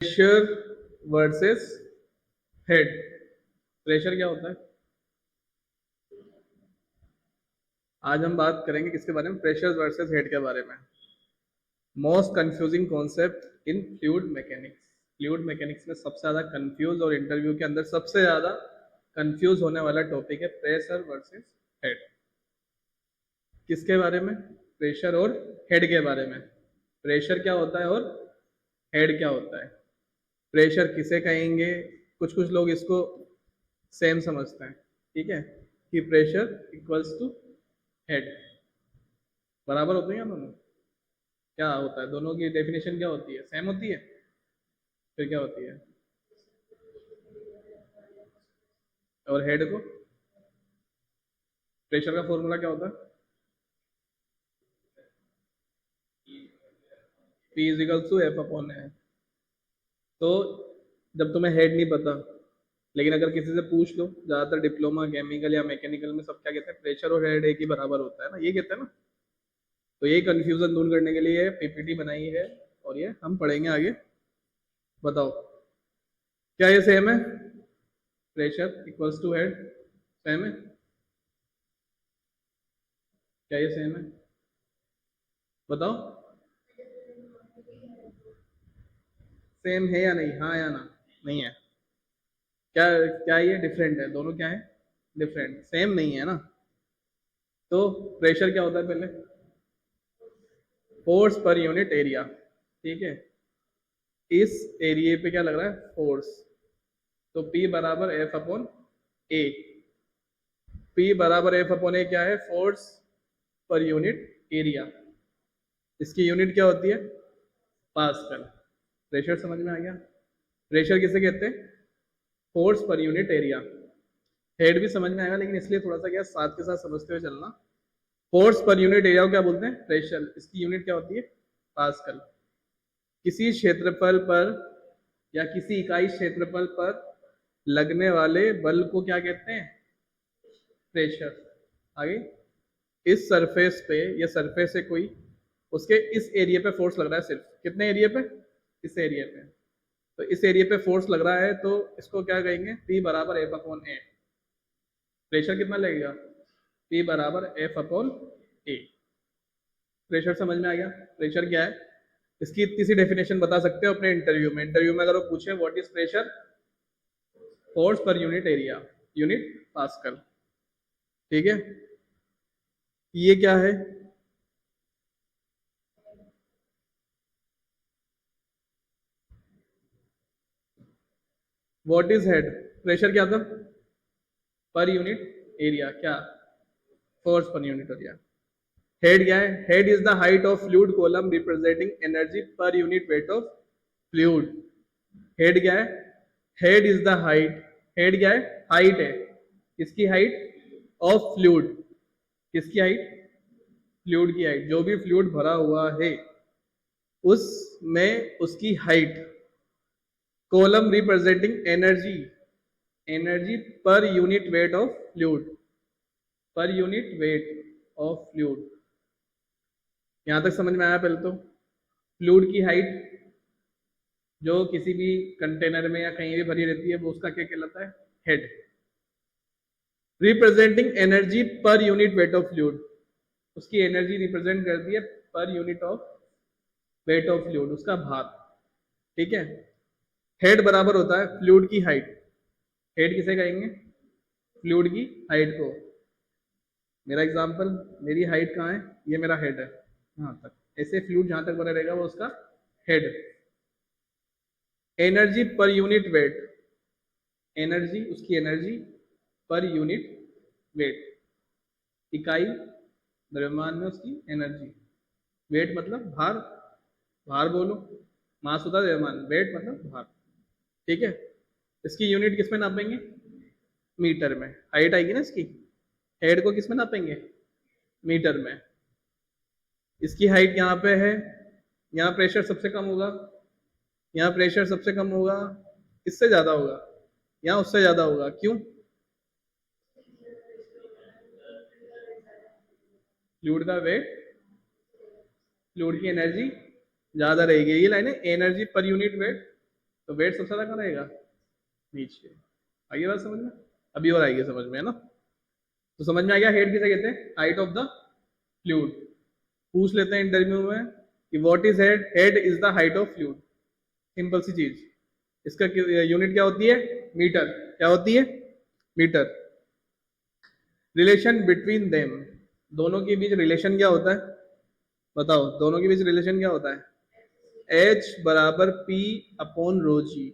Pressure versus head. Pressure क्या होता है? आज हम बात करेंगे किसके बारे में? प्रेशर वर्सेस हेड के बारे में। Most confusing concept in fluid mechanics. Fluid mechanics में सबसे ज्यादा कंफ्यूज और इंटरव्यू के अंदर सबसे ज्यादा कंफ्यूज होने वाला टॉपिक है प्रेशर वर्सेस हेड। किसके बारे में? प्रेशर और हेड के बारे में। प्रेशर क्या होता है और हेड क्या होता है? प्रेशर किसे कहेंगे? कुछ कुछ लोग इसको सेम समझते हैं, ठीक है, कि प्रेशर इक्वल्स टू हेड, बराबर होते हैं दोनों। क्या होता है? दोनों की डेफिनेशन क्या होती है? सेम होती है? फिर क्या होती है? और हेड को प्रेशर का फॉर्मूला क्या होता है? P equals to F upon है। तो जब तुम्हें हेड नहीं पता, लेकिन अगर किसी से पूछ लो, ज्यादातर डिप्लोमा केमिकल या मैकेनिकल में सब क्या कहते हैं? प्रेशर और हेड एक ही बराबर होता है ना, ये कहते हैं ना। तो ये कंफ्यूजन दूर करने के लिए पीपीटी बनाई है और ये हम पढ़ेंगे आगे। बताओ, क्या ये सेम है? Pressure equals to head same है? क्या ये सेम है? बताओ, सेम है या नहीं? हाँ या ना? नहीं है। क्या क्या ये डिफरेंट है? दोनों क्या है? डिफरेंट। सेम नहीं है ना। तो प्रेशर क्या होता है? पहले फोर्स पर यूनिट एरिया, ठीक है। इस एरिया पे क्या लग रहा है? फोर्स। तो P बराबर एफ अपॉन ए। P बराबर एफ अपॉन ए क्या है? Force per unit area. इसकी यूनिट क्या होती है? पास्कल। प्रेशर समझ में आ गया? प्रेशर किसे कहते हैं? Force per unit area. Head भी समझ में आएगा, लेकिन इसलिए थोड़ा सा क्या साथ के साथ समझते हुए चलना। फोर्स पर यूनिट एरिया को क्या बोलते हैं? प्रेशर। इसकी यूनिट क्या होती है? पास्कल। किसी क्षेत्रफल पर या किसी इकाई क्षेत्रफल पर लगने वाले बल को क्या कहते हैं? प्रेशर। आगे, इस सरफेस पे, ये सरफेस है कोई, उसके इस एरिया पे फोर्स लग रहा है। सिर्फ कितने एरिया पे? इस एरिया पे। तो इस एरिया पे फोर्स लग रहा है, तो इसको क्या कहेंगे? P बराबर एफ अपॉन ए। प्रेशर कितना लगेगा? P बराबर एफ अपॉन ए। प्रेशर समझ में आ गया? प्रेशर क्या है? इसकी इतनी सी डेफिनेशन बता सकते हो अपने इंटरव्यू में। इंटरव्यू में अगर वो पूछे what is pressure? Force per unit area, unit pascal, ठीक है। ये क्या है? What is head? प्रेशर क्या था? Per unit area. क्या? Force per unit area. Head क्या है? Head is the height of fluid column representing energy per unit weight of fluid. Head क्या है? Head is the height. Head क्या है? Height है। किसकी हाइट? Of fluid. किसकी हाइट? फ्लूइड की हाइट। जो भी फ्लूइड भरा हुआ है उसमें उसकी height. Column representing energy, energy per unit weight of fluid, per unit weight of fluid. यहां तक समझ में आया? पहले तो फ्लूइड की हाइट जो किसी भी कंटेनर में या कहीं भी भरी रहती है, वो उसका क्या कहलाता है? Head. Representing energy per unit weight of fluid, उसकी एनर्जी रिप्रेजेंट करती है per unit of weight of fluid, उसका भार, ठीक है। हेड बराबर होता है फ्लूइड की हाइट। हेड किसे कहेंगे? फ्लूइड की हाइट को। मेरा एग्जांपल, मेरी हाइट कहाँ है? ये मेरा हेड है, यहाँ तक। ऐसे फ्लूइड जहां तक बना रहेगा वो उसका head. Energy per unit wait, energy, उसकी एनर्जी पर यूनिट वेट, इकाई द्रव्यमान में उसकी एनर्जी। वेट मतलब भार, भार बोलो। मास होता है द्रव्यमान, वेट मतलब भार, ठीक है। इसकी यूनिट किस में नापेंगे? मीटर में। हाइट आएगी ना इसकी। हेड को किस में नापेंगे? मीटर में। इसकी हाइट यहाँ पे है, यहाँ प्रेशर सबसे कम होगा, यहाँ प्रेशर सबसे कम होगा, इससे ज्यादा होगा, यहाँ उससे ज्यादा होगा। क्यों? फ्लूइड का वेट, फ्लूइड की एनर्जी ज्यादा रहेगी। ये लाइन है, एनर्जी पर यूनिट वेट तो वेट सबसे ज्यादा कहाँ रहेगा, नीचे। आइए बात समझ में, अभी और आएगी समझ में, है ना। तो समझ में आ गया हेड किसे कहते हैं, हाइट ऑफ द फ्लूइड। पूछ लेते हैं इंटरव्यू में कि what is head, head is the height of fluid, simple सी चीज। इसका यूनिट क्या होती है, मीटर। क्या होती है, मीटर। रिलेशन बिटवीन देम, दोनों के बीच रिलेशन क्या होता है, बताओ दोनों के बीच रिलेशन क्या होता है, H बराबर P अपॉन रो जी।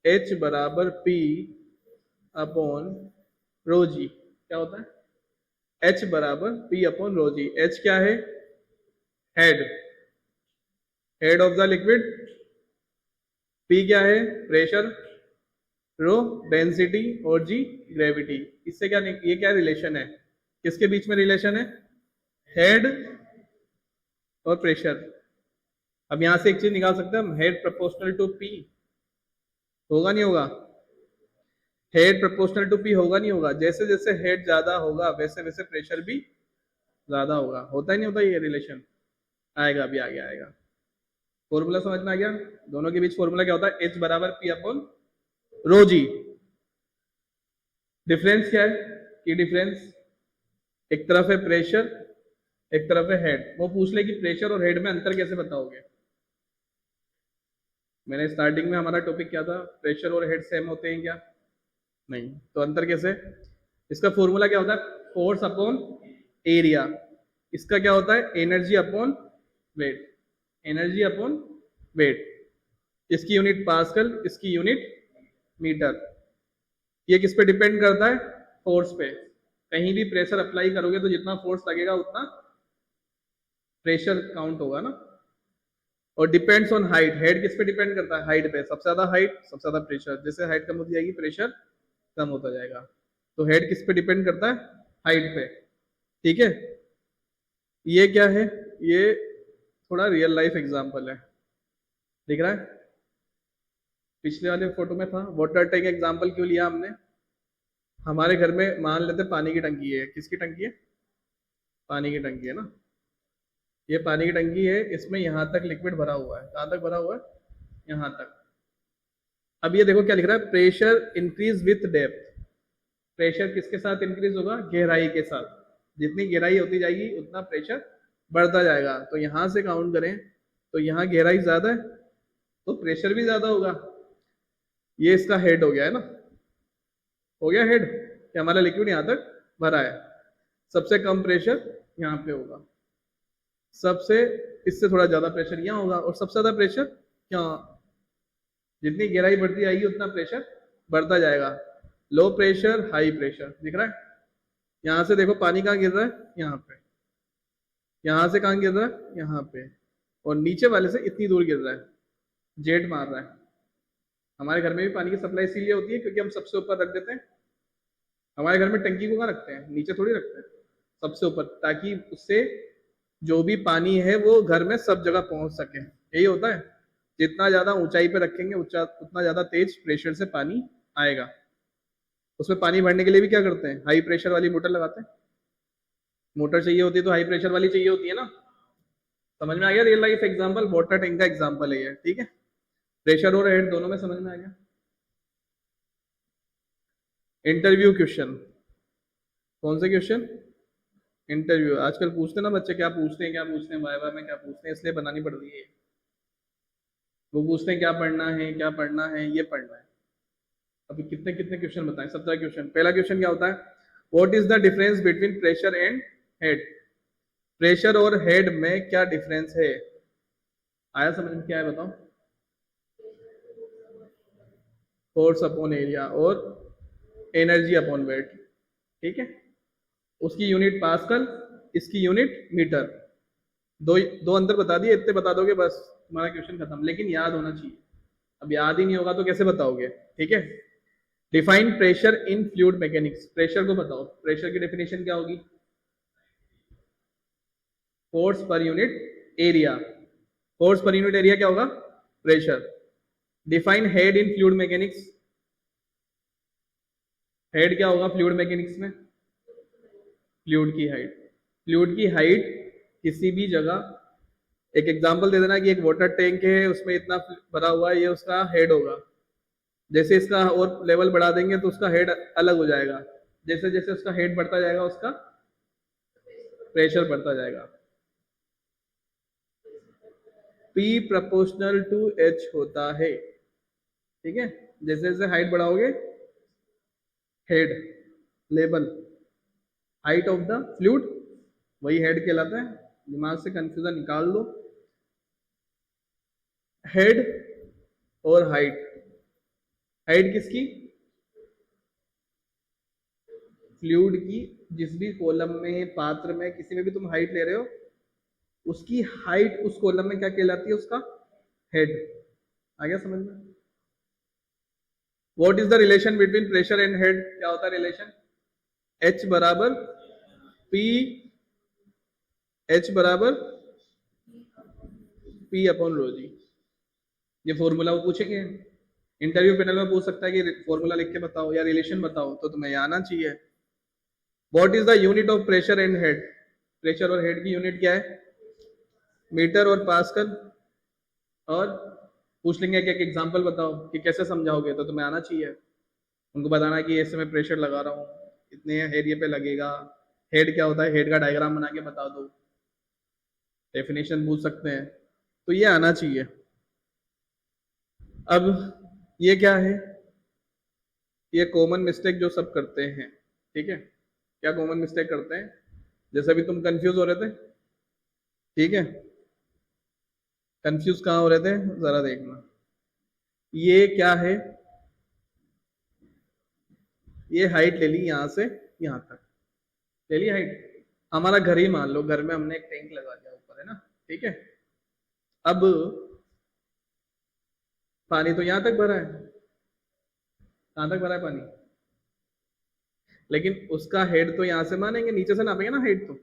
H बराबर P अपॉन रो जी क्या होता है, H बराबर P अपॉन रो जी। H क्या है, head, head of the liquid. P क्या है, प्रेशर, रो डेंसिटी, और जी ग्रेविटी। इससे क्या, ये क्या रिलेशन है, किसके बीच में रिलेशन है, हेड और प्रेशर। अब यहां से एक चीज निकाल सकते हैं हम, हेड प्रोपोर्शनल टू पी, होगा नहीं होगा, हेड प्रोपोर्शनल टू पी होगा नहीं होगा। जैसे जैसे हेड ज्यादा होगा वैसे वैसे प्रेशर भी ज्यादा होगा, होता ही नहीं होता ये रिलेशन, आएगा अभी आगे आएगा। फॉर्मूला समझ में आ गया, दोनों के बीच फॉर्मूला क्या होता है, H बराबर P अपॉन रो जी। डिफरेंस क्या है, कि डिफरेंस एक तरफ है प्रेशर, एक तरफ है हेड। वो पूछ ले कि प्रेशर और हेड में अंतर कैसे बताओगे। मैंने स्टार्टिंग में हमारा टॉपिक क्या था, प्रेशर और हेड सेम होते हैं क्या, नहीं, तो अंतर कैसे। इसका फॉर्मूला क्या होता है, फोर्स अपॉन एरिया। इसका क्या होता है, energy upon weight, energy upon weight. इसकी यूनिट पास्कल, इसकी यूनिट मीटर। ये किस पे डिपेंड करता है, फोर्स पे। कहीं भी प्रेशर अप्लाई करोगे तो जितना फोर्स लगेगा उतना प्रेशर काउंट होगा ना। और डिपेंड्स ऑन हाइट, हेड किस पे डिपेंड करता है, हाइट पे। सबसे ज्यादा हाइट सबसे ज्यादा प्रेशर, जैसे हाइट कम होती जाएगी प्रेशर कम होता जाएगा। तो हेड किस पे डिपेंड करता है, हाइट पे, ठीक है। ये क्या है, ये थोड़ा रियल लाइफ एग्जांपल है, दिख रहा है, पिछले वाले फोटो में था। वाटर टैंक एग्जांपल क्यों लिया हमने, हमारे घर में मान लेते पानी की टंकी है, किसकी टंकी है, पानी की टंकी है ना। ये पानी की टंकी है, इसमें यहाँ तक लिक्विड भरा हुआ है, कहाँ तक भरा हुआ है, यहाँ तक। अब ये देखो क्या लिख रहा है, pressure increase with depth. Pressure किसके साथ इंक्रीज होगा, गहराई के साथ। जितनी गहराई होती जाएगी उतना प्रेशर बढ़ता जाएगा। तो यहां से काउंट करें तो यहाँ गहराई ज्यादा है तो प्रेशर भी ज्यादा होगा। ये इसका हेड हो गया है ना, हो गया हेड, कि हमारा लिक्विड यहाँ तक भरा है। सबसे कम प्रेशर यहाँ पे होगा, सबसे इससे थोड़ा ज्यादा प्रेशर यहाँ होगा, और सबसे ज्यादा प्रेशर यहाँ। जितनी गहराई बढ़ती जाएगी उतना प्रेशर बढ़ता जाएगा। लो प्रेशर हाई प्रेशर, दिख रहा है। यहां से देखो पानी कहाँ गिर रहा है, यहाँ पे। यहां से कहाँ गिर रहा है, यहाँ पे। और नीचे वाले से इतनी दूर गिर रहा है, जेट मार रहा है। हमारे घर में भी पानी की सप्लाई इसीलिए होती है क्योंकि हम सबसे ऊपर रख देते हैं। हमारे घर में टंकी को कहाँ रखते हैं, नीचे थोड़ी रखते हैं, सबसे ऊपर, ताकि उससे जो भी पानी है वो घर में सब जगह पहुंच सके। यही होता है, जितना ज्यादा ऊंचाई पे रखेंगे उतना ज्यादा तेज प्रेशर से पानी आएगा। उसमें पानी भरने के लिए भी क्या करते हैं, हाई प्रेशर वाली मोटर लगाते हैं। मोटर चाहिए होती है तो हाई प्रेशर वाली चाहिए होती है ना। समझ में आ गया, real life example, water tank का एग्जांपल है ये, ठीक है। प्रेशर और हेड दोनों में समझ में आ गया। इंटरव्यू क्वेश्चन, कौन से क्वेश्चन, इंटरव्यू। आजकल पूछते ना बच्चे, क्या पूछते हैं क्या पूछते हैं, वाइवा में क्या पूछते हैं, इसलिए बनानी पड़ रही है। वो पूछते हैं क्या पढ़ना है, क्या पढ़ना है, ये पढ़ना है। अभी कितने कितने क्वेश्चन बताएं, 17 क्वेश्चन। पहला क्वेश्चन क्या होता है, what is the difference between pressure and head. Pressure और हेड में क्या डिफरेंस है, आया समझ में, क्या है बताओ। फोर्स अपॉन एरिया और एनर्जी अपॉन वेट, ठीक है। उसकी यूनिट पास्कल, इसकी यूनिट मीटर। दो दो अंतर बता दिए, इतने बता दोगे बस तुम्हारा क्वेश्चन खत्म। लेकिन याद होना चाहिए, अब याद ही नहीं होगा तो कैसे बताओगे, ठीक है। Define pressure in fluid mechanics, pressure को बताओ, प्रेशर की डेफिनेशन क्या होगी, force per unit area. Force per unit area क्या होगा, pressure. Define head in fluid mechanics, head क्या होगा फ्लूइड मैकेनिक्स में, फ्लूइड की हाइट। फ्लूइड की हाइट किसी भी जगह एक एग्जांपल दे देना कि एक वाटर टैंक है, उसमें इतना भरा हुआ है, ये उसका हेड होगा। जैसे इसका और लेवल बढ़ा देंगे तो उसका हेड अलग हो जाएगा। जैसे जैसे उसका हेड बढ़ता जाएगा उसका प्रेशर बढ़ता जाएगा। P प्रोपोर्शनल टू H होता है, ठीक है। जैसे जैसे हाइट बढ़ाओगे, head level height of the fluid वही हेड कहलाता है। दिमाग से कंफ्यूजन निकाल दो। हेड और हाइट, हाइट किसकी? फ्लूइड की। जिस भी कॉलम में, पात्र में, किसी में भी तुम हाइट ले रहे हो, उसकी हाइट उस कॉलम में क्या कहलाती है? उसका हेड। आ गया समझ में? What is the relation between pressure and head? क्या होता है रिलेशन? H बराबर P, H बराबर P अपॉन रो जी। ये फॉर्मूला वो पूछेंगे इंटरव्यू पैनल में, पूछ सकता है कि फॉर्मूला लिख के बताओ या रिलेशन बताओ, तो तुम्हें आना चाहिए। What is the unit of pressure and head? Pressure और हेड की यूनिट क्या है? मीटर और पास्कल। और पूछ लेंगे कि एक एग्जांपल बताओ कि कैसे समझाओगे, तो तुम्हें आना चाहिए। उनको बताना कि ऐसे मैं प्रेशर लगा रहा हूँ, इतने एरिया पे लगेगा। हेड क्या होता है? हेड का डायग्राम बना के बता दो। डेफिनेशन पूछ सकते हैं, तो ये आना चाहिए। अब ये क्या है? ये कॉमन मिस्टेक जो सब करते हैं, ठीक है। क्या कॉमन मिस्टेक करते हैं? जैसे अभी तुम कंफ्यूज हो रहे थे, ठीक है। कंफ्यूज कहाँ हो रहे थे जरा देखना। ये क्या है? ये हाइट ले ली यहां से यहां तक, ले ली हाइट। हमारा घर ही मान लो, घर में हमने एक टैंक लगा दिया ऊपर, है ना, ठीक है। अब पानी तो यहां तक भरा है, कहां तक भरा है पानी? लेकिन उसका हेड तो यहां से मानेंगे, नीचे से नापेंगे ना हेड। तो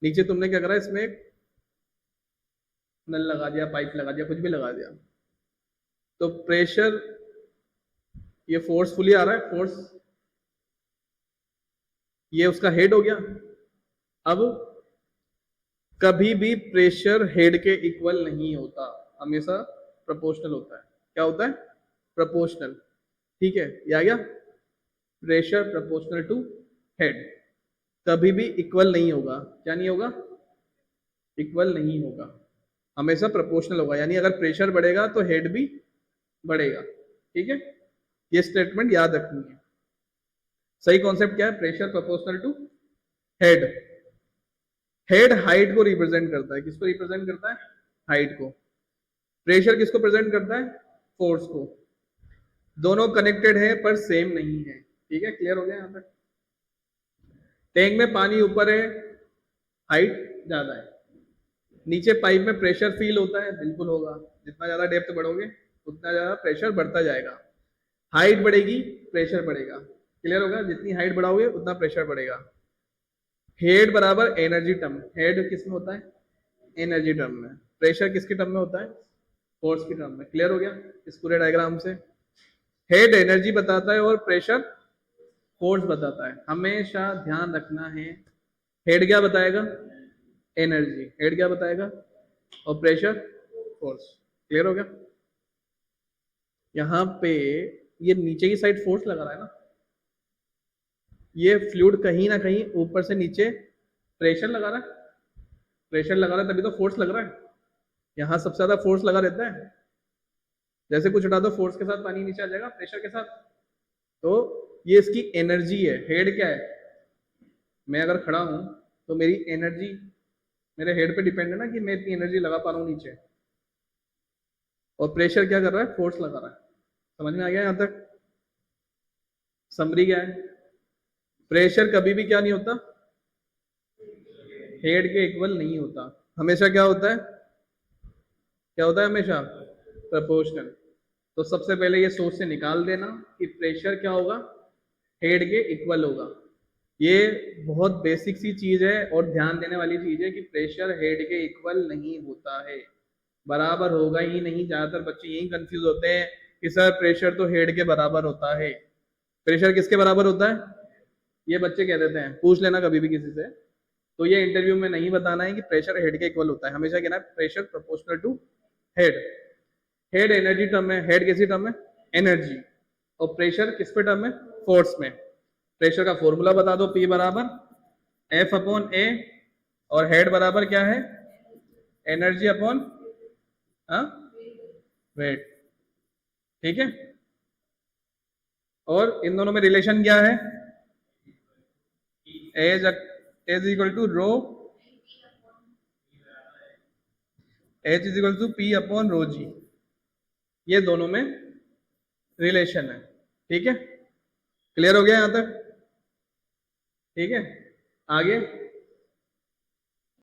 नीचे तुमने क्या करा? इसमें एक नल लगा दिया, पाइप लगा दिया, कुछ भी लगा दिया, तो प्रेशर, ये फोर्सफुली आ रहा है, फोर्स, ये उसका हेड हो गया। अब कभी भी प्रेशर हेड के इक्वल नहीं होता, हमेशा प्रोपोर्शनल होता है। क्या होता है? प्रोपोर्शनल, ठीक है। ये आ गया, प्रेशर प्रोपोर्शनल टू हेड। कभी भी इक्वल नहीं होगा। क्या नहीं होगा? इक्वल नहीं होगा, हमेशा प्रोपोर्शनल होगा। यानी अगर प्रेशर बढ़ेगा तो हेड भी बढ़ेगा, ठीक है। ये स्टेटमेंट याद रखनी है। सही कॉन्सेप्ट क्या है? Pressure proportional to head. Head height को रिप्रेजेंट करता है। किसको रिप्रेजेंट करता है? हाइट को। प्रेशर किसको प्रेजेंट करता है? फोर्स को। दोनों कनेक्टेड है पर सेम नहीं है, ठीक है। क्लियर हो गया यहाँ तक? टैंक में पानी ऊपर है, हाइट ज्यादा है। नीचे पाइप में प्रेशर फील होता है, बिल्कुल होगा। जितना ज्यादा डेप्थ बढ़ोगे उतना ज्यादा प्रेशर बढ़ता जाएगा। हाइट बढ़ेगी, प्रेशर बढ़ेगा। क्लियर होगा? जितनी हाइट बढ़ाओगे उतना प्रेशर बढ़ेगा। हेड बराबर एनर्जी टर्म। हेड किस में होता है? एनर्जी टर्म में। प्रेशर किसके टर्म में होता है? फोर्स की टर्म में। क्लियर हो गया इस पूरे डायग्राम से? हेड एनर्जी बताता है और प्रेशर फोर्स बताता है। हमेशा ध्यान रखना है, हेड क्या बताएगा? एनर्जी। हेड क्या बताएगा? और प्रेशर फोर्स। क्लियर हो गया? यहाँ पे ये नीचे की साइड फोर्स लगा रहा है ना, ये फ्लूइड कहीं ना कहीं ऊपर से नीचे प्रेशर लगा रहा है। प्रेशर लगा रहा है तभी तो फोर्स लग रहा है। यहाँ सबसे ज्यादा फोर्स लगा रहता है। जैसे कुछ उठा दो, फोर्स के साथ पानी नीचे आ जाएगा, प्रेशर के साथ। तो ये इसकी एनर्जी है। हेड क्या है? मैं अगर खड़ा हूं तो मेरी एनर्जी मेरे हेड पे डिपेंड है ना, कि मैं इतनी एनर्जी लगा पा रहा हूं नीचे। और प्रेशर क्या कर रहा है? फोर्स लगा रहा है। समझ में आ गया यहां तक? समरी क्या है? प्रेशर कभी भी क्या नहीं होता? हेड के इक्वल नहीं होता। हमेशा क्या होता है? क्या होता है हमेशा? प्रोपोर्शनल। तो सबसे पहले ये सोच से निकाल देना कि प्रेशर क्या होगा? हेड के इक्वल होगा। ये बहुत बेसिक सी चीज है और ध्यान देने वाली चीज है कि प्रेशर हेड के इक्वल नहीं होता है, बराबर होगा ही नहीं। ज्यादातर बच्चे यही कंफ्यूज होते हैं कि सर प्रेशर तो हेड के बराबर होता है। प्रेशर किसके बराबर होता है? ये बच्चे कह देते हैं, पूछ लेना कभी भी किसी से, तो ये इंटरव्यू में नहीं बताना है कि प्रेशर हेड के इक्वल होता है, हमेशा कहना है pressure proportional to head. Head energy term है, हेड किसी टर्म है एनर्जी, और प्रेशर किस पे टर्म है फोर्स में। प्रेशर का फॉर्मूला बता दो, P बराबर F अपॉन A, और हेड बराबर क्या है एनर्जी अपॉन वेट, ठीक है। और इन दोनों में रिलेशन क्या है, h equal to rho, h is equal to P upon rho g, ये दोनों में रिलेशन है, ठीक है। क्लियर हो गया यहां तक, ठीक है। आगे